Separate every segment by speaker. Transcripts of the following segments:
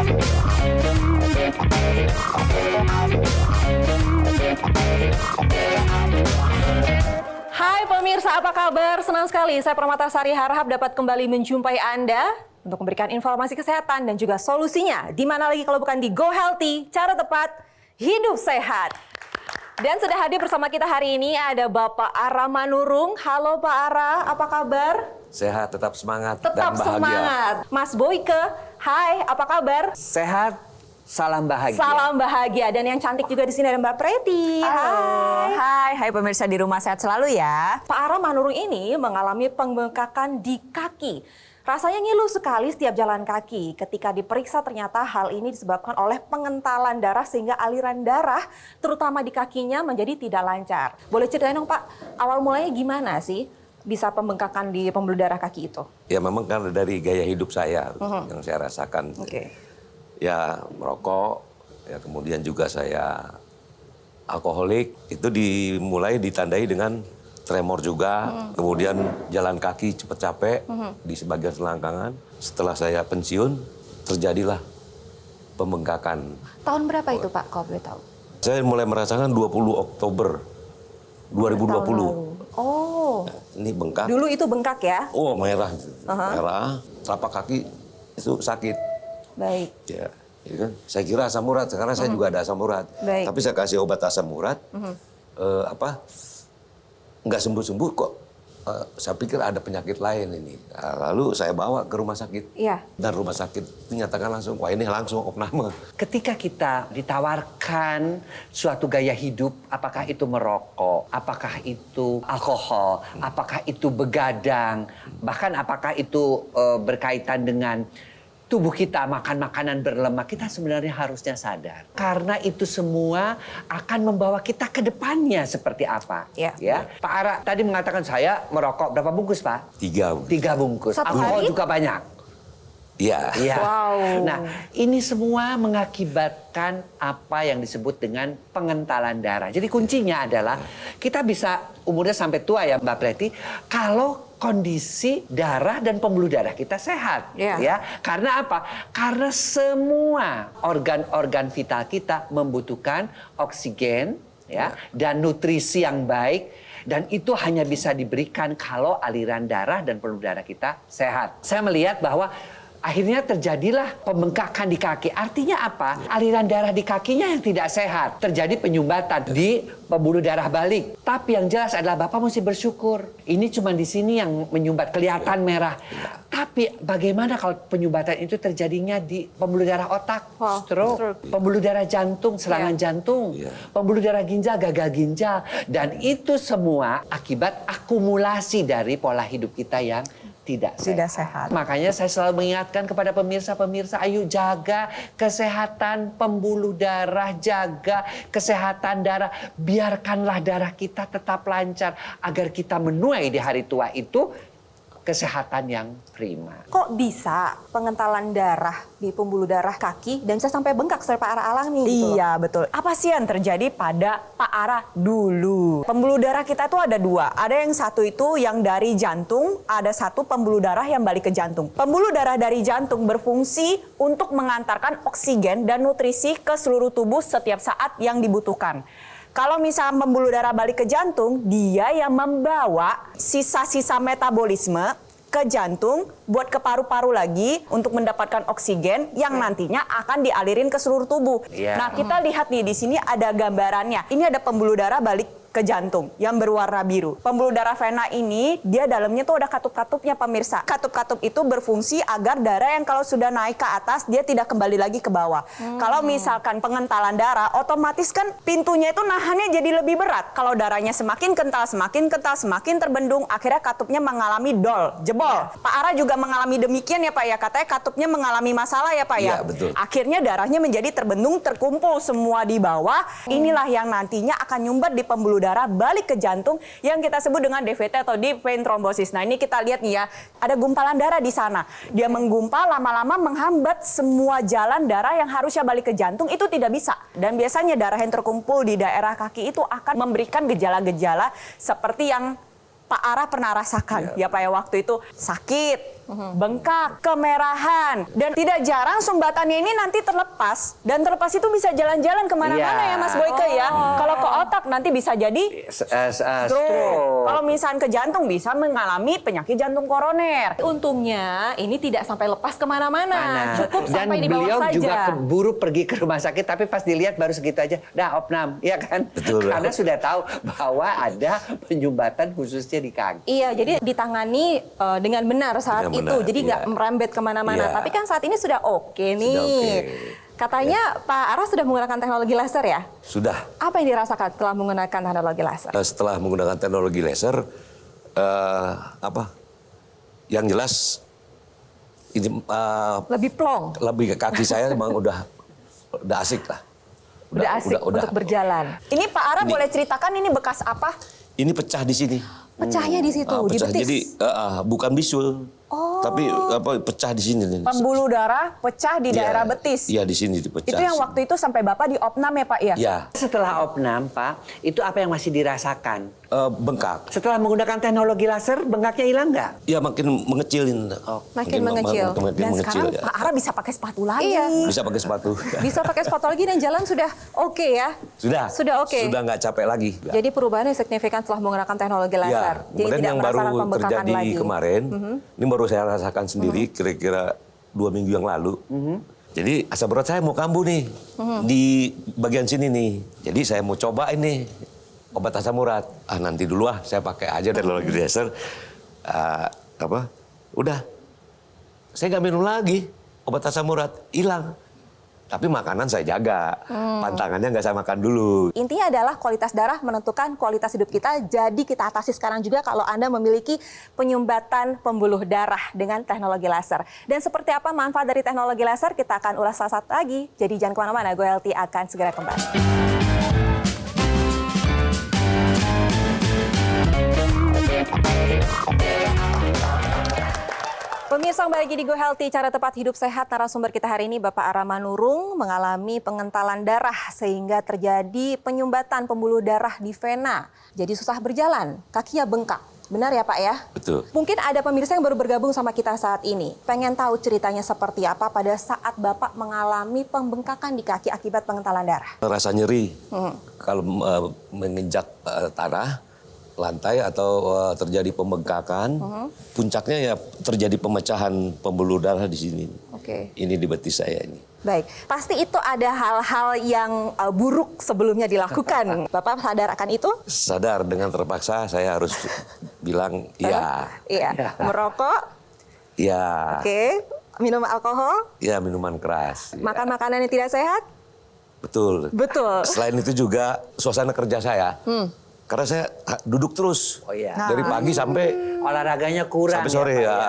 Speaker 1: Hai pemirsa, apa kabar? Senang sekali saya Permatasari harap dapat kembali menjumpai Anda untuk memberikan informasi kesehatan dan juga solusinya. Di mana lagi kalau bukan di Go Healthy, cara tepat hidup sehat. Dan sudah hadir bersama kita hari ini ada Bapak Ara Manurung. Halo Pak Ara, apa kabar?
Speaker 2: Sehat, tetap semangat
Speaker 1: Tetap
Speaker 2: dan bahagia.
Speaker 1: semangat. Mas Boyke, hai, apa kabar?
Speaker 3: Sehat, salam bahagia.
Speaker 1: Salam bahagia. Dan yang cantik juga di sini ada Mbak Preti. Hai.
Speaker 4: Hai pemirsa di rumah sehat selalu ya.
Speaker 1: Pak Ara Manurung ini mengalami pembengkakan di kaki. Rasanya ngilu sekali setiap jalan kaki. Ketika diperiksa ternyata hal ini disebabkan oleh pengentalan darah sehingga aliran darah terutama di kakinya menjadi tidak lancar. Boleh ceritain dong Pak, awal mulanya gimana sih bisa pembengkakan di pembuluh darah kaki itu?
Speaker 2: Ya memang karena dari gaya hidup saya yang saya rasakan. Ya merokok, ya kemudian juga saya alkoholik. Itu ditandai dengan tremor juga, kemudian jalan kaki cepat capek di sebagian selangkangan. Setelah saya pensiun, terjadilah pembengkakan.
Speaker 1: Tahun berapa itu Pak, kalau boleh tahu?
Speaker 2: Saya mulai merasakan 20 Oktober 2020.
Speaker 1: Oh,
Speaker 2: Ini bengkak.
Speaker 1: dulu itu bengkak ya?
Speaker 2: Oh merah, merah, telapak kaki itu sakit.
Speaker 1: Baik.
Speaker 2: Ya, kan? Saya kira asam urat, karena saya juga ada asam urat.
Speaker 1: Baik.
Speaker 2: Tapi saya kasih obat asam urat, nggak sembuh-sembuh kok. Saya pikir ada penyakit lain ini. Lalu saya bawa ke rumah sakit.
Speaker 1: Iya.
Speaker 2: Dan rumah sakit dinyatakan langsung, wah ini langsung opname.
Speaker 3: Ketika kita ditawarkan suatu gaya hidup, apakah itu merokok, apakah itu alkohol, apakah itu begadang, bahkan apakah itu berkaitan dengan tubuh kita makan makanan berlemak, kita sebenarnya harusnya sadar. Karena itu semua akan membawa kita ke depannya seperti apa.
Speaker 1: Ya.
Speaker 3: Pak Ara tadi mengatakan saya merokok berapa bungkus Pak?
Speaker 2: 3.
Speaker 3: 3 bungkus.
Speaker 1: Satu
Speaker 3: Alkohol
Speaker 1: hari?
Speaker 3: juga banyak.
Speaker 2: Iya.
Speaker 3: Iya.
Speaker 1: Wow.
Speaker 3: Nah, ini semua mengakibatkan apa yang disebut dengan pengentalan darah. Jadi kuncinya adalah kita bisa umurnya sampai tua ya Mbak Preti, kalau kondisi darah dan pembuluh darah kita sehat, ya. Karena apa? Karena semua organ-organ vital kita membutuhkan oksigen, ya, dan nutrisi yang baik. Dan itu hanya bisa diberikan kalau aliran darah dan pembuluh darah kita sehat. Saya melihat bahwa akhirnya terjadilah pembengkakan di kaki. Artinya apa? Aliran darah di kakinya yang tidak sehat. Terjadi penyumbatan di pembuluh darah balik. Tapi yang jelas adalah Bapak mesti bersyukur. Ini cuma di sini yang menyumbat, kelihatan merah. Tapi bagaimana kalau penyumbatan itu terjadinya di pembuluh darah otak, stroke, pembuluh darah jantung, serangan jantung, pembuluh darah ginjal, gagal ginjal. Dan itu semua akibat akumulasi dari pola hidup kita yang tidak sehat. Makanya saya selalu mengingatkan kepada pemirsa-pemirsa, ayo jaga kesehatan pembuluh darah, jaga kesehatan darah. Biarkanlah darah kita tetap lancar agar kita menuai di hari tua itu kesehatan yang prima.
Speaker 1: Kok bisa pengentalan darah di pembuluh darah kaki dan bisa sampai bengkak seperti Pak Ara alami?
Speaker 4: Iya betul. Apa sih yang terjadi pada Pak Ara dulu? Pembuluh darah kita itu ada 2. Ada yang satu itu yang dari jantung, ada satu pembuluh darah yang balik ke jantung. Pembuluh darah dari jantung berfungsi untuk mengantarkan oksigen dan nutrisi ke seluruh tubuh setiap saat yang dibutuhkan. Kalau misalnya pembuluh darah balik ke jantung, dia yang membawa sisa-sisa metabolisme ke jantung buat ke paru-paru lagi untuk mendapatkan oksigen yang nantinya akan dialirin ke seluruh tubuh. Nah, kita lihat nih di sini ada gambarannya. Ini ada pembuluh darah balik ke jantung yang berwarna biru. Pembuluh darah vena ini dia dalamnya tuh ada katup-katupnya pemirsa. Katup-katup itu berfungsi agar darah yang kalau sudah naik ke atas dia tidak kembali lagi ke bawah. Kalau misalkan pengentalan darah, otomatis kan pintunya itu nahannya jadi lebih berat. Kalau darahnya semakin kental, semakin terbendung, akhirnya katupnya mengalami jebol. Pak Ara juga mengalami demikian ya Pak ya. Katanya katupnya mengalami masalah ya Pak ya.
Speaker 2: Iya, betul.
Speaker 4: Akhirnya darahnya menjadi terbendung, terkumpul semua di bawah. Inilah yang nantinya akan nyumbat di pembuluh darah balik ke jantung yang kita sebut dengan DVT atau deep vein thrombosis. Nah, ini kita lihat nih ya, ada gumpalan darah di sana. Dia menggumpal lama-lama menghambat semua jalan darah yang harusnya balik ke jantung itu tidak bisa. Dan biasanya darah yang terkumpul di daerah kaki itu akan memberikan gejala-gejala seperti yang Pak Ara pernah rasakan ya Pak ya, waktu itu sakit, bengkak, kemerahan. Dan tidak jarang sumbatannya ini nanti terlepas. Dan terlepas itu bisa jalan-jalan kemana-mana
Speaker 3: Iya.
Speaker 4: ya Mas Boyke ya. Kalau ke otak nanti bisa jadi stroke. Kalau misalnya ke jantung bisa mengalami penyakit jantung koroner.
Speaker 1: Untungnya ini tidak sampai lepas kemana-mana, cukup
Speaker 3: Dan
Speaker 1: sampai di bawah
Speaker 3: beliau
Speaker 1: saja.
Speaker 3: juga keburu pergi ke rumah sakit, tapi pas dilihat baru segitu aja, dah opnam, ya kan?
Speaker 2: Betul.
Speaker 3: Karena sudah tahu bahwa ada penyumbatan khususnya di kaki.
Speaker 1: Iya, jadi ditangani dengan benar saat
Speaker 2: Dengan
Speaker 1: itu,
Speaker 2: benar,
Speaker 1: jadi nggak
Speaker 2: iya.
Speaker 1: merembet kemana-mana.
Speaker 2: Iya.
Speaker 1: Tapi kan saat ini sudah oke nih.
Speaker 2: Sudah oke.
Speaker 1: Katanya Pak Ara sudah menggunakan teknologi laser ya?
Speaker 2: Sudah.
Speaker 1: Apa yang dirasakan setelah menggunakan teknologi laser?
Speaker 2: Setelah menggunakan teknologi laser, yang jelas ini
Speaker 1: Lebih plong,
Speaker 2: lebih ke kaki saya memang udah asik lah.
Speaker 1: udah asik untuk berjalan.
Speaker 4: Ini Pak Ara
Speaker 2: Ini-
Speaker 4: boleh ceritakan ini bekas apa?
Speaker 2: Ini pecah di sini.
Speaker 1: Pecahnya di situ, di
Speaker 2: Pecah.
Speaker 1: betis.
Speaker 2: Jadi bukan bisul, tapi pecah di sini.
Speaker 4: Pembuluh darah pecah di
Speaker 2: Iya,
Speaker 4: daerah betis.
Speaker 2: Iya, di sini dipecah.
Speaker 4: Itu yang waktu itu sampai Bapak di opnam ya Pak ya?
Speaker 2: Ya,
Speaker 3: Setelah opnam, Pak, itu apa yang masih dirasakan?
Speaker 2: bengkak.
Speaker 3: Setelah menggunakan teknologi laser, bengkaknya hilang nggak?
Speaker 2: Ya makin mengecilin.
Speaker 1: Makin mengecil.
Speaker 2: Makin
Speaker 4: Dan
Speaker 2: mengecil,
Speaker 4: sekarang
Speaker 2: ya.
Speaker 4: Pak Ara bisa pakai sepatu lagi.
Speaker 1: Iya.
Speaker 2: Bisa pakai sepatu.
Speaker 1: Bisa pakai sepatu lagi dan jalan sudah oke ya? Sudah oke.
Speaker 2: Sudah nggak capek lagi.
Speaker 1: Jadi perubahannya signifikan setelah menggunakan teknologi laser.
Speaker 2: Ya,
Speaker 1: Jadi
Speaker 2: kemudian
Speaker 1: tidak
Speaker 2: yang baru
Speaker 1: merasakan pembengkakan
Speaker 2: terjadi
Speaker 1: lagi.
Speaker 2: kemarin, ini baru saya rasakan sendiri kira-kira 2 minggu yang lalu. Jadi asam berat saya mau kambuh nih di bagian sini nih. Jadi saya mau coba ini obat asam urat. Nanti dulu saya pakai aja teknologi laser. Udah, saya nggak minum lagi obat asam urat, hilang. Tapi makanan saya jaga, pantangannya nggak saya makan dulu.
Speaker 1: Intinya adalah kualitas darah menentukan kualitas hidup kita. Jadi kita atasi sekarang juga kalau Anda memiliki penyumbatan pembuluh darah dengan teknologi laser. Dan seperti apa manfaat dari teknologi laser kita akan ulas salah satu lagi. Jadi jangan kemana-mana, GoHealthy akan segera kembali. Pemirsa, kembali lagi di GoHealthy, cara tepat hidup sehat. Narasumber kita hari ini Bapak Ara Manurung mengalami pengentalan darah sehingga terjadi penyumbatan pembuluh darah di vena. Jadi susah berjalan, kakinya bengkak. Benar ya Pak ya?
Speaker 2: Betul.
Speaker 1: Mungkin ada pemirsa yang baru bergabung sama kita saat ini. Pengen tahu ceritanya seperti apa pada saat Bapak mengalami pembengkakan di kaki akibat pengentalan darah.
Speaker 2: Rasa nyeri kalau menginjak tanah, lantai atau terjadi pembengkakan, puncaknya ya terjadi pemecahan pembuluh darah di sini.
Speaker 1: Oke.
Speaker 2: Ini di betis saya ini.
Speaker 1: Baik, pasti itu ada hal-hal yang buruk sebelumnya dilakukan. Bapak sadar akan itu?
Speaker 2: Sadar dengan terpaksa saya harus bilang iya.
Speaker 1: Iya. Merokok,
Speaker 2: Iya.
Speaker 1: oke. Minum alkohol,
Speaker 2: Ya minuman keras. Ya.
Speaker 1: makan makanan yang tidak sehat.
Speaker 2: Betul.
Speaker 1: Betul.
Speaker 2: Selain itu juga suasana kerja saya. Karena saya duduk terus.
Speaker 3: Oh iya.
Speaker 2: Dari pagi sampai
Speaker 3: Olahraganya kurang.
Speaker 2: sampai sore
Speaker 3: Pak,
Speaker 2: ya.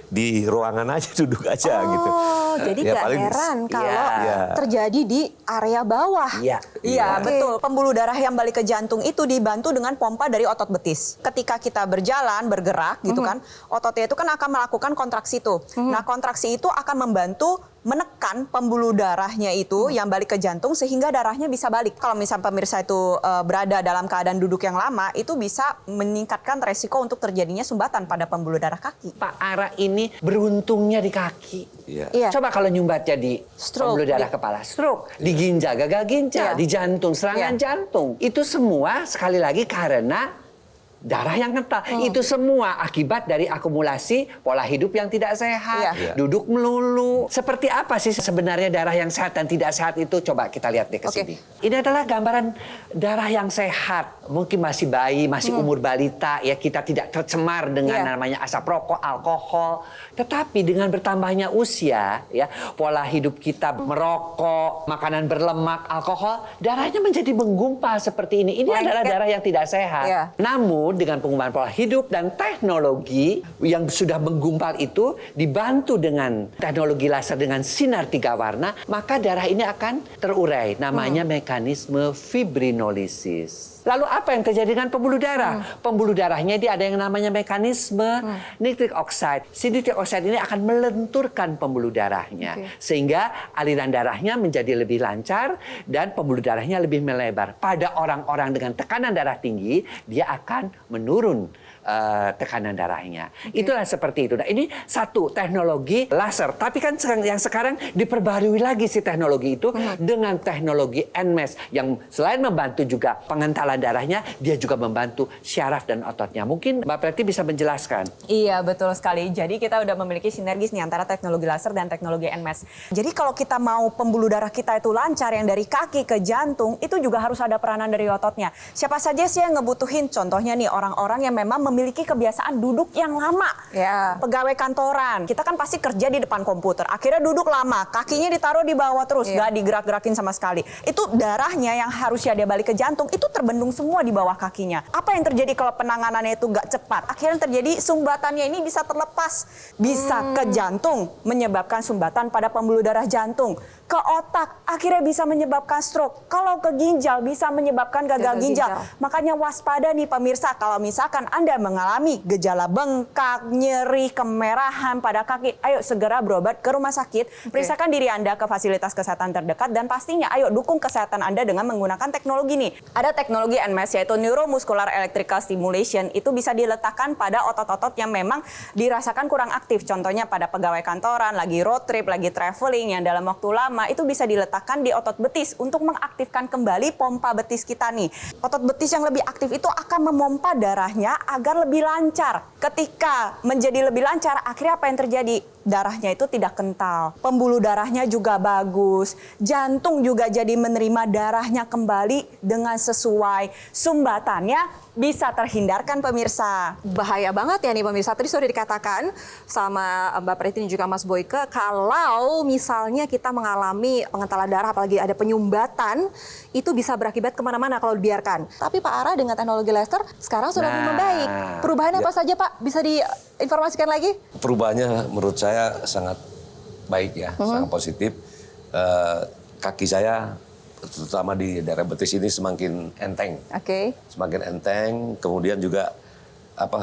Speaker 2: Di ruangan aja duduk aja gitu.
Speaker 1: Oh, jadi
Speaker 2: Ya,
Speaker 1: gak
Speaker 2: paling-
Speaker 1: heran kalau
Speaker 2: Iya.
Speaker 1: terjadi di area bawah.
Speaker 3: Iya.
Speaker 4: Iya,
Speaker 1: Oke.
Speaker 4: betul. Pembuluh darah yang balik ke jantung itu dibantu dengan pompa dari otot betis. Ketika kita berjalan, bergerak gitu kan, ototnya itu kan akan melakukan kontraksi tuh. Nah, kontraksi itu akan membantu menekan pembuluh darahnya itu yang balik ke jantung sehingga darahnya bisa balik. Kalau misalnya pemirsa itu berada dalam keadaan duduk yang lama, itu bisa meningkatkan resiko untuk terjadinya sumbatan pada pembuluh darah kaki.
Speaker 3: Pak Ara ini beruntungnya di kaki.
Speaker 2: Iya.
Speaker 1: Iya.
Speaker 3: Coba kalau nyumbatnya di
Speaker 1: Stroke.
Speaker 3: pembuluh darah kepala, stroke, di ginjal, gagal ginjal,
Speaker 1: Iya.
Speaker 3: di jantung, serangan
Speaker 1: Iya.
Speaker 3: jantung. Itu semua sekali lagi karena darah yang kental. Itu semua akibat dari akumulasi pola hidup yang tidak sehat,
Speaker 1: Iya.
Speaker 3: duduk melulu. Seperti apa sih sebenarnya darah yang sehat dan tidak sehat itu? Coba kita lihat deh ke
Speaker 1: Oke.
Speaker 3: sini. Ini adalah gambaran darah yang sehat. Mungkin masih bayi, masih umur balita, ya kita tidak tercemar dengan
Speaker 1: Iya.
Speaker 3: namanya asap rokok, alkohol. Tetapi dengan bertambahnya usia, ya pola hidup kita merokok, makanan berlemak, alkohol, darahnya menjadi menggumpal seperti ini. Ini
Speaker 1: Lengket.
Speaker 3: adalah darah yang tidak sehat.
Speaker 1: Iya.
Speaker 3: Namun dengan pengembangan pola hidup dan teknologi yang sudah menggumpal itu dibantu dengan teknologi laser dengan sinar 3 warna, maka darah ini akan terurai. Namanya mekanisme fibrinolisis. Lalu apa yang terjadi dengan pembuluh darah? Pembuluh darahnya dia ada yang namanya mekanisme nitric oxide. Si nitric oxide ini akan melenturkan pembuluh darahnya.
Speaker 1: Oke.
Speaker 3: Sehingga aliran darahnya menjadi lebih lancar dan pembuluh darahnya lebih melebar. Pada orang-orang dengan tekanan darah tinggi, dia akan menurun tekanan darahnya. Itulah seperti itu. Nah, ini satu teknologi laser. Tapi kan yang sekarang diperbarui lagi si teknologi itu dengan teknologi NMES yang selain membantu juga pengentalan darahnya, dia juga membantu syaraf dan ototnya. Mungkin Mbak Preti bisa menjelaskan.
Speaker 4: Iya, betul sekali. Jadi kita udah memiliki sinergis nih antara teknologi laser dan teknologi NMES. Jadi kalau kita mau pembuluh darah kita itu lancar yang dari kaki ke jantung, itu juga harus ada peranan dari ototnya. Siapa saja sih yang ngebutuhin? Contohnya nih orang-orang yang memang memiliki kebiasaan duduk yang lama.
Speaker 1: Ya.
Speaker 4: Pegawai kantoran, kita kan pasti kerja di depan komputer. Akhirnya duduk lama, kakinya ditaruh di bawah terus, gak digerak-gerakin sama sekali. Itu darahnya yang harusnya dia balik ke jantung, itu terbendung semua di bawah kakinya. Apa yang terjadi kalau penanganannya itu gak cepat? Akhirnya terjadi sumbatannya ini bisa terlepas. Bisa ke jantung, menyebabkan sumbatan pada pembuluh darah jantung. Ke otak, akhirnya bisa menyebabkan stroke. Kalau ke ginjal, bisa menyebabkan gagal ginjal. Makanya waspada nih pemirsa, kalau misalkan Anda mengalami gejala bengkak, nyeri, kemerahan pada kaki, ayo segera berobat ke rumah sakit, periksakan diri Anda ke fasilitas kesehatan terdekat, dan pastinya ayo dukung kesehatan Anda dengan menggunakan teknologi nih. Ada teknologi NMES, yaitu Neuromuscular Electrical Stimulation, itu bisa diletakkan pada otot-otot yang memang dirasakan kurang aktif. Contohnya pada pegawai kantoran, lagi road trip, lagi traveling, yang dalam waktu lama, itu bisa diletakkan di otot betis untuk mengaktifkan kembali pompa betis kita nih. Otot betis yang lebih aktif itu akan memompa darahnya agar lebih lancar. Ketika menjadi lebih lancar, akhirnya apa yang terjadi? Darahnya itu tidak kental, pembuluh darahnya juga bagus, jantung juga jadi menerima darahnya kembali dengan sesuai, sumbatannya bisa terhindarkan pemirsa.
Speaker 1: Bahaya banget ya nih pemirsa, tadi sudah dikatakan sama Mbak Preti dan juga Mas Boyke, kalau misalnya kita mengalami pengentalan darah, apalagi ada penyumbatan, itu bisa berakibat kemana-mana kalau dibiarkan. Tapi Pak Ara dengan teknologi laser sekarang sudah membaik. Perubahannya apa saja Pak? Bisa diinformasikan lagi?
Speaker 2: Perubahannya menurut saya sangat baik ya, sangat positif. Kaki saya terutama di daerah betis ini semakin enteng. Semakin enteng, kemudian juga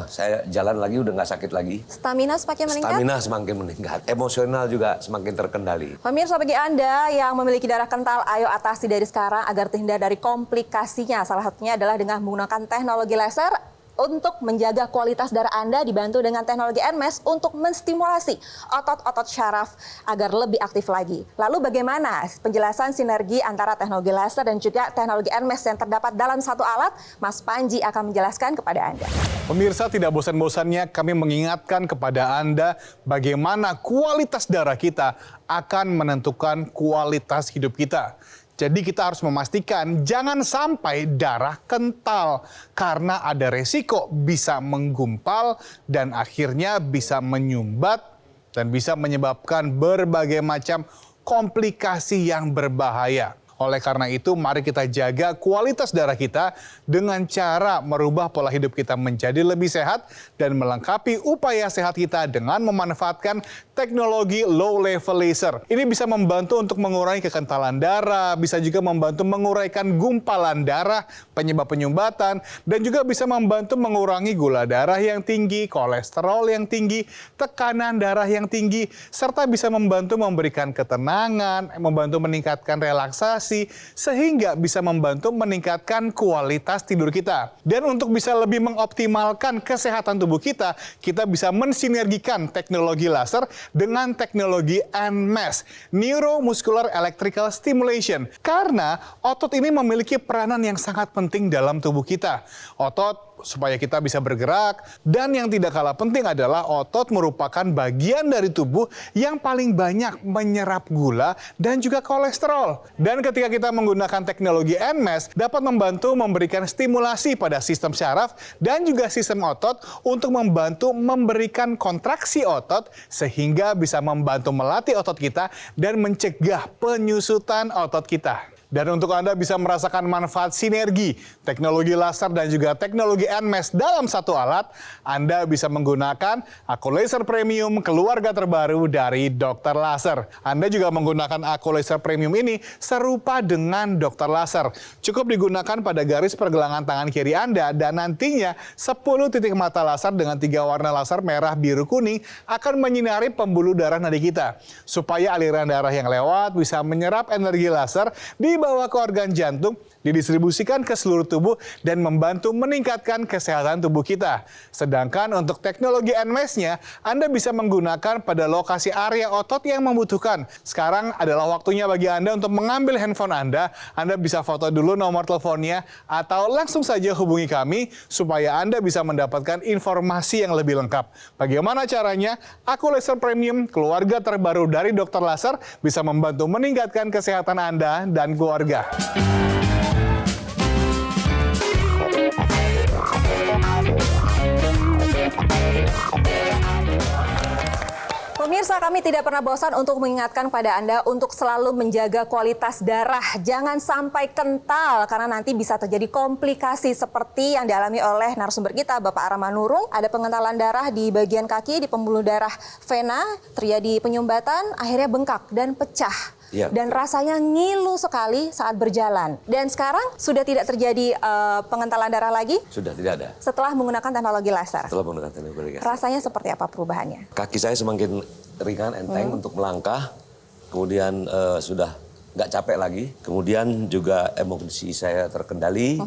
Speaker 2: saya jalan lagi udah nggak sakit lagi.
Speaker 1: Stamina semakin meningkat?
Speaker 2: Stamina semakin meningkat, emosional juga semakin terkendali.
Speaker 1: Pemirsa, bagi Anda yang memiliki darah kental, ayo atasi dari sekarang agar terhindar dari komplikasinya. Salah satunya adalah dengan menggunakan teknologi laser untuk menjaga kualitas darah Anda, dibantu dengan teknologi NMES untuk menstimulasi otot-otot syaraf agar lebih aktif lagi. Lalu bagaimana penjelasan sinergi antara teknologi laser dan juga teknologi NMES yang terdapat dalam satu alat? Mas Panji akan menjelaskan kepada Anda.
Speaker 5: Pemirsa, tidak bosan-bosannya kami mengingatkan kepada Anda bagaimana kualitas darah kita akan menentukan kualitas hidup kita. Jadi kita harus memastikan jangan sampai darah kental karena ada resiko bisa menggumpal dan akhirnya bisa menyumbat dan bisa menyebabkan berbagai macam komplikasi yang berbahaya. Oleh karena itu, mari kita jaga kualitas darah kita dengan cara merubah pola hidup kita menjadi lebih sehat dan melengkapi upaya sehat kita dengan memanfaatkan teknologi low level laser. Ini bisa membantu untuk mengurangi kekentalan darah, bisa juga membantu menguraikan gumpalan darah, penyebab penyumbatan, dan juga bisa membantu mengurangi gula darah yang tinggi, kolesterol yang tinggi, tekanan darah yang tinggi, serta bisa membantu memberikan ketenangan, membantu meningkatkan relaksasi, sehingga bisa membantu meningkatkan kualitas tidur kita. Dan untuk bisa lebih mengoptimalkan kesehatan tubuh kita bisa mensinergikan teknologi laser dengan teknologi NMES, Neuromuscular Electrical Stimulation. Karena otot ini memiliki peranan yang sangat penting dalam tubuh kita. Otot supaya kita bisa bergerak, dan yang tidak kalah penting adalah otot merupakan bagian dari tubuh yang paling banyak menyerap gula dan juga kolesterol. Dan ketika kita menggunakan teknologi NMES, dapat membantu memberikan stimulasi pada sistem syaraf dan juga sistem otot untuk membantu memberikan kontraksi otot sehingga bisa membantu melatih otot kita dan mencegah penyusutan otot kita. Dan untuk Anda bisa merasakan manfaat sinergi teknologi laser dan juga teknologi NMES dalam satu alat, Anda bisa menggunakan Aku Laser Premium keluarga terbaru dari Dr. Laser. Anda juga menggunakan Aku Laser Premium ini serupa dengan Dr. Laser. Cukup digunakan pada garis pergelangan tangan kiri Anda dan nantinya 10 titik mata laser dengan 3 warna laser merah, biru, kuning akan menyinari pembuluh darah nadi kita. Supaya aliran darah yang lewat bisa menyerap energi laser di dibawa ke organ jantung, didistribusikan ke seluruh tubuh dan membantu meningkatkan kesehatan tubuh kita. Sedangkan untuk teknologi NMAS-nya, Anda bisa menggunakan pada lokasi area otot yang membutuhkan. Sekarang adalah waktunya bagi Anda untuk mengambil handphone Anda. Anda bisa foto dulu nomor teleponnya atau langsung saja hubungi kami supaya Anda bisa mendapatkan informasi yang lebih lengkap. Bagaimana caranya? Aku Laser Premium, keluarga terbaru dari Dr. Laser, bisa membantu meningkatkan kesehatan Anda dan keluarga.
Speaker 1: Pemirsa, kami tidak pernah bosan untuk mengingatkan pada Anda untuk selalu menjaga kualitas darah. Jangan sampai kental karena nanti bisa terjadi komplikasi seperti yang dialami oleh narasumber kita, Bapak Arama Nurung. Ada pengentalan darah di bagian kaki, di pembuluh darah vena, terjadi penyumbatan, akhirnya bengkak dan pecah.
Speaker 2: Ya.
Speaker 1: Dan rasanya ngilu sekali saat berjalan. Dan sekarang sudah tidak terjadi pengentalan darah lagi?
Speaker 2: Sudah tidak ada.
Speaker 1: Setelah menggunakan teknologi laser?
Speaker 2: Setelah menggunakan teknologi laser.
Speaker 1: Rasanya seperti apa perubahannya?
Speaker 2: Kaki saya semakin ringan, enteng untuk melangkah. Kemudian sudah nggak capek lagi. Kemudian juga emosi saya terkendali.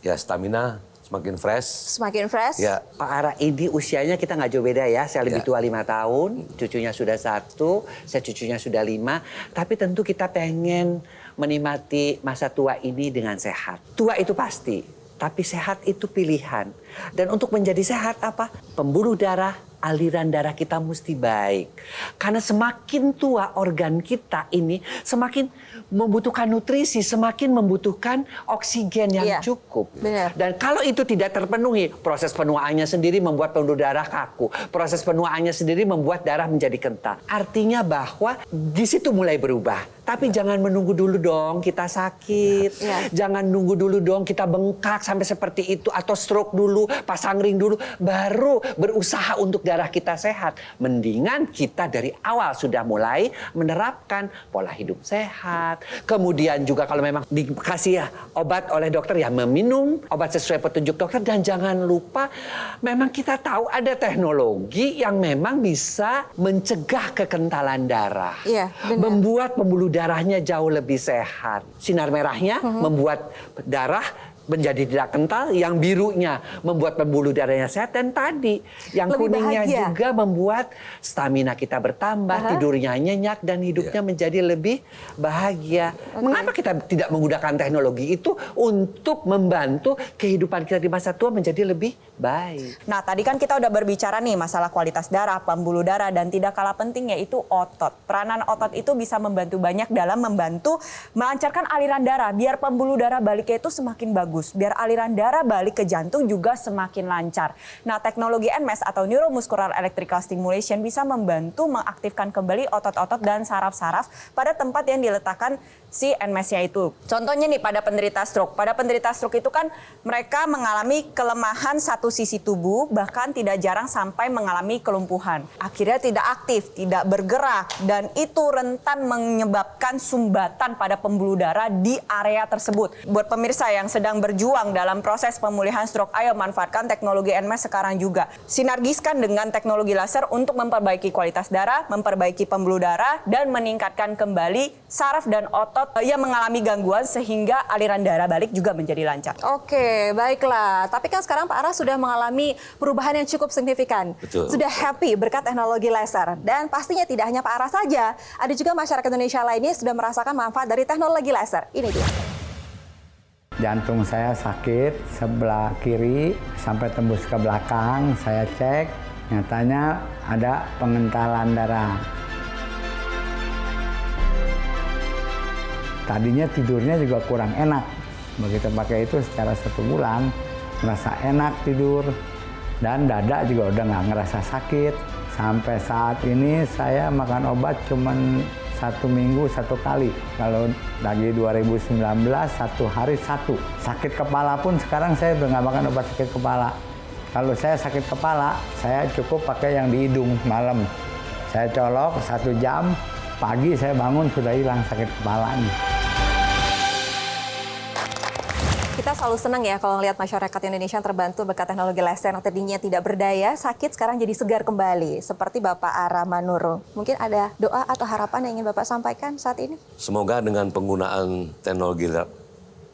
Speaker 2: Ya, stamina semakin fresh.
Speaker 1: Semakin fresh?
Speaker 2: Ya.
Speaker 3: Pak Ara, ini usianya kita nggak jauh beda ya. Saya lebih tua 5 tahun, cucunya sudah 1, saya cucunya sudah 5. Tapi tentu kita pengen menikmati masa tua ini dengan sehat. Tua itu pasti, tapi sehat itu pilihan. Dan untuk menjadi sehat apa? Pembuluh darah, aliran darah kita mesti baik. Karena semakin tua organ kita ini, semakin membutuhkan nutrisi, semakin membutuhkan oksigen yang cukup.
Speaker 1: Benar.
Speaker 3: Dan kalau itu tidak terpenuhi, proses penuaannya sendiri membuat pembuluh darah kaku. Proses penuaannya sendiri membuat darah menjadi kental. Artinya bahwa di situ mulai berubah. Tapi jangan menunggu dulu dong kita sakit. Jangan nunggu dulu dong kita bengkak sampai seperti itu. Atau stroke dulu, pasang ring dulu. Baru berusaha untuk darah kita sehat. Mendingan kita dari awal sudah mulai menerapkan pola hidup sehat. Kemudian juga kalau memang dikasih obat oleh dokter, ya meminum obat sesuai petunjuk dokter. Dan jangan lupa memang kita tahu ada teknologi yang memang bisa mencegah kekentalan darah.
Speaker 1: Iya, benar.
Speaker 3: Membuat pembuluh darahnya jauh lebih sehat. Sinar merahnya membuat darah menjadi tidak kental, yang birunya membuat pembuluh darahnya sehat, dan tadi yang
Speaker 1: lebih
Speaker 3: kuningnya
Speaker 1: bahagia.
Speaker 3: juga membuat stamina kita bertambah, tidurnya nyenyak, dan hidupnya menjadi lebih bahagia. Mengapa kita tidak menggunakan teknologi itu untuk membantu kehidupan kita di masa tua menjadi lebih baik?
Speaker 4: Nah, tadi kan kita udah berbicara nih masalah kualitas darah, pembuluh darah, dan tidak kalah penting yaitu otot. Peranan otot itu bisa membantu banyak dalam membantu melancarkan aliran darah, biar pembuluh darah baliknya itu semakin bagus. Biar aliran darah balik ke jantung juga semakin lancar. Nah, teknologi NMAS atau Neuromuscular Electrical Stimulation bisa membantu mengaktifkan kembali otot-otot dan saraf-saraf pada tempat yang diletakkan si NMAS-nya itu. Contohnya nih pada penderita stroke. Pada penderita stroke itu kan mereka mengalami kelemahan satu sisi tubuh, bahkan tidak jarang sampai mengalami kelumpuhan. Akhirnya tidak aktif, tidak bergerak, dan itu rentan menyebabkan sumbatan pada pembuluh darah di area tersebut. Buat pemirsa yang sedang berjuang dalam proses pemulihan stroke, ayo manfaatkan teknologi NMAS sekarang juga. Sinergiskan dengan teknologi laser untuk memperbaiki kualitas darah, memperbaiki pembuluh darah, dan meningkatkan kembali saraf dan otot yang mengalami gangguan sehingga aliran darah balik juga menjadi lancar.
Speaker 1: Oke, baiklah. Tapi kan sekarang Pak Ara sudah mengalami perubahan yang cukup signifikan.
Speaker 2: Betul.
Speaker 1: Sudah happy berkat teknologi laser. Dan pastinya tidak hanya Pak Ara saja, ada juga masyarakat Indonesia lainnya yang sudah merasakan manfaat dari teknologi laser. Ini dia.
Speaker 6: Jantung saya sakit sebelah kiri sampai tembus ke belakang. Saya cek, nyatanya ada pengentalan darah. Tadinya tidurnya juga kurang enak. Begitu pakai itu secara 1 bulan, merasa enak tidur. Dan dada juga udah nggak ngerasa sakit. Sampai saat ini saya makan obat cuman 1 minggu 1 kali. Kalau lagi 2019 1 hari 1. Sakit kepala pun sekarang saya udah nggak makan obat sakit kepala. Kalau saya sakit kepala, saya cukup pakai yang di hidung malam. Saya colok 1 jam, pagi saya bangun sudah hilang sakit kepalanya.
Speaker 1: Kita selalu senang ya kalau melihat masyarakat Indonesia yang terbantu berkat teknologi laser yang tadinya tidak berdaya, sakit, sekarang jadi segar kembali. Seperti Bapak Ara Manurung. Mungkin ada doa atau harapan yang ingin Bapak sampaikan saat ini?
Speaker 2: Semoga dengan penggunaan teknologi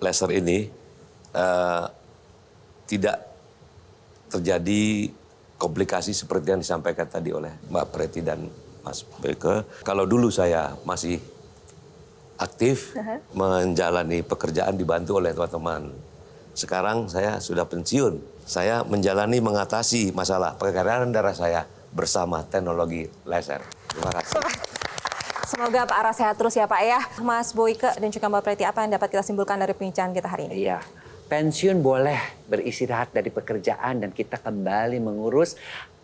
Speaker 2: laser ini tidak terjadi komplikasi seperti yang disampaikan tadi oleh Mbak Preti dan Mas Beke. Kalau dulu saya masih aktif menjalani pekerjaan dibantu oleh teman-teman. Sekarang saya sudah pensiun. Saya mengatasi masalah peredaran darah saya bersama teknologi laser. Terima kasih.
Speaker 1: Semoga Pak Ara sehat terus ya Pak ya. Mas Boyke dan juga Mbak Preti, apa yang dapat kita simpulkan dari perbincangan kita hari ini?
Speaker 3: Iya, pensiun boleh beristirahat dari pekerjaan dan kita kembali mengurus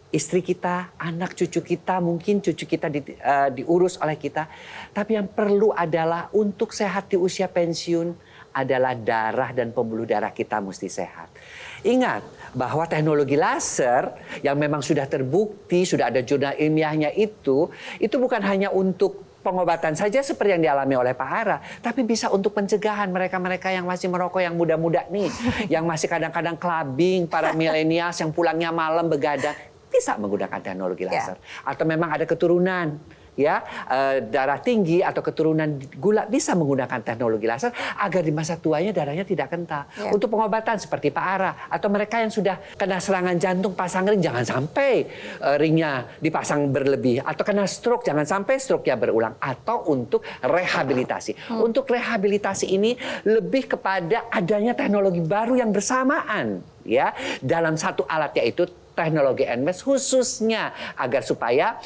Speaker 3: istri kita, anak cucu kita, mungkin cucu kita diurus oleh kita. Tapi yang perlu adalah untuk sehat di usia pensiun adalah darah dan pembuluh darah kita mesti sehat. Ingat bahwa teknologi laser yang memang sudah terbukti, sudah ada jurnal ilmiahnya itu bukan hanya untuk pengobatan saja seperti yang dialami oleh Pak Ara, tapi bisa untuk pencegahan mereka-mereka yang masih merokok, yang muda-muda nih, yang masih kadang-kadang clubbing, para milenials yang pulangnya malam begadang, bisa menggunakan teknologi laser. Atau memang ada keturunan, ya darah tinggi atau keturunan gula, bisa menggunakan teknologi laser agar di masa tuanya darahnya tidak kental. Untuk pengobatan seperti Pak Ara atau mereka yang sudah kena serangan jantung pasang ring, jangan sampai ringnya dipasang berlebih, atau kena stroke jangan sampai stroke-nya berulang, atau untuk rehabilitasi. Untuk rehabilitasi ini lebih kepada adanya teknologi baru yang bersamaan ya dalam satu alat, yaitu teknologi NMES, khususnya agar supaya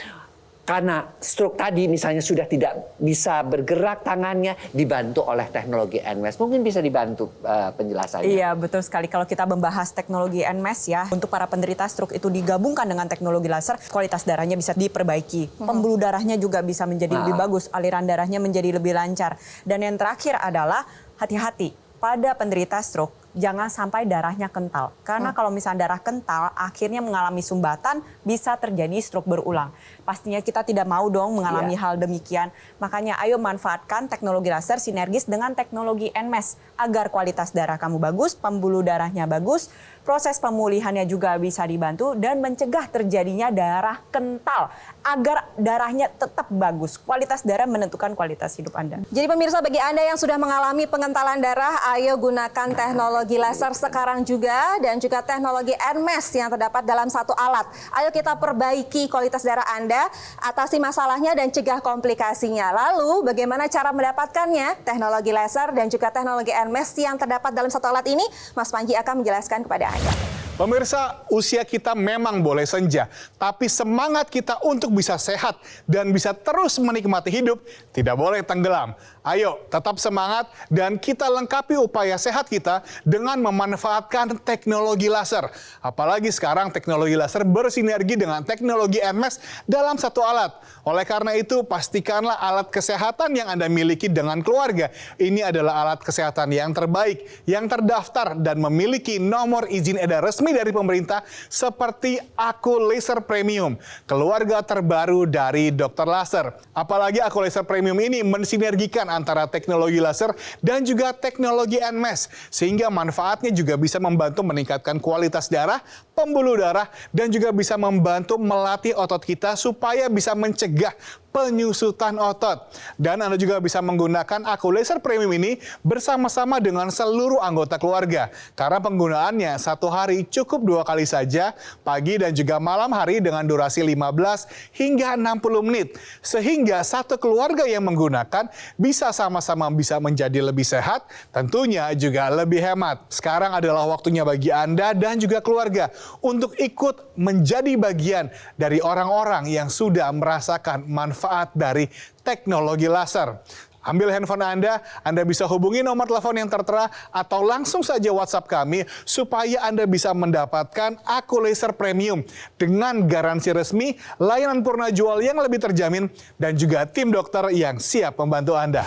Speaker 3: karena stroke tadi misalnya sudah tidak bisa bergerak tangannya, dibantu oleh teknologi NMES. Mungkin bisa dibantu penjelasannya.
Speaker 4: Iya, betul sekali. Kalau kita membahas teknologi NMES ya, untuk para penderita stroke itu digabungkan dengan teknologi laser, kualitas darahnya bisa diperbaiki. Pembuluh darahnya juga bisa menjadi lebih bagus, aliran darahnya menjadi lebih lancar. Dan yang terakhir adalah hati-hati pada penderita stroke. Jangan sampai darahnya kental. Karena kalau misalnya darah kental, akhirnya mengalami sumbatan, bisa terjadi stroke berulang. Pastinya kita tidak mau dong mengalami hal demikian. Makanya ayo manfaatkan teknologi laser sinergis dengan teknologi NMES agar kualitas darah kamu bagus, pembuluh darahnya bagus, proses pemulihannya juga bisa dibantu, dan mencegah terjadinya darah kental agar darahnya tetap bagus. Kualitas darah menentukan kualitas hidup Anda.
Speaker 1: Jadi pemirsa, bagi Anda yang sudah mengalami pengentalan darah, ayo gunakan teknologi laser sekarang juga, dan juga teknologi NMES yang terdapat dalam satu alat. Ayo kita perbaiki kualitas darah Anda, atasi masalahnya dan cegah komplikasinya. Lalu bagaimana cara mendapatkannya? Teknologi laser dan juga teknologi NMES yang terdapat dalam satu alat ini, Mas Panji akan menjelaskan kepada Anda.
Speaker 5: Pemirsa, usia kita memang boleh senja, tapi semangat kita untuk bisa sehat dan bisa terus menikmati hidup tidak boleh tenggelam. Ayo, tetap semangat dan kita lengkapi upaya sehat kita dengan memanfaatkan teknologi laser. Apalagi sekarang teknologi laser bersinergi dengan teknologi NMES dalam satu alat. Oleh karena itu, pastikanlah alat kesehatan yang Anda miliki dengan keluarga ini adalah alat kesehatan yang terbaik, yang terdaftar dan memiliki nomor izin edar resmi dari pemerintah seperti Aku Laser Premium, keluarga terbaru dari Dr. Laser. Apalagi Aku Laser Premium ini mensinergikan antara teknologi laser dan juga teknologi NMES, sehingga manfaatnya juga bisa membantu meningkatkan kualitas darah, pembuluh darah, dan juga bisa membantu melatih otot kita supaya bisa mencegah penyusutan otot. Dan Anda juga bisa menggunakan Aku Laser Premium ini bersama-sama dengan seluruh anggota keluarga. Karena penggunaannya satu hari cukup 2 kali saja, pagi dan juga malam hari dengan durasi 15 hingga 60 menit. Sehingga satu keluarga yang menggunakan bisa sama-sama bisa menjadi lebih sehat, tentunya juga lebih hemat. Sekarang adalah waktunya bagi Anda dan juga keluarga untuk ikut menjadi bagian dari orang-orang yang sudah merasakan manfaat dari teknologi laser. Ambil handphone Anda bisa hubungi nomor telepon yang tertera atau langsung saja WhatsApp kami supaya Anda bisa mendapatkan Aku Laser Premium dengan garansi resmi, layanan purna jual yang lebih terjamin, dan juga tim dokter yang siap membantu Anda.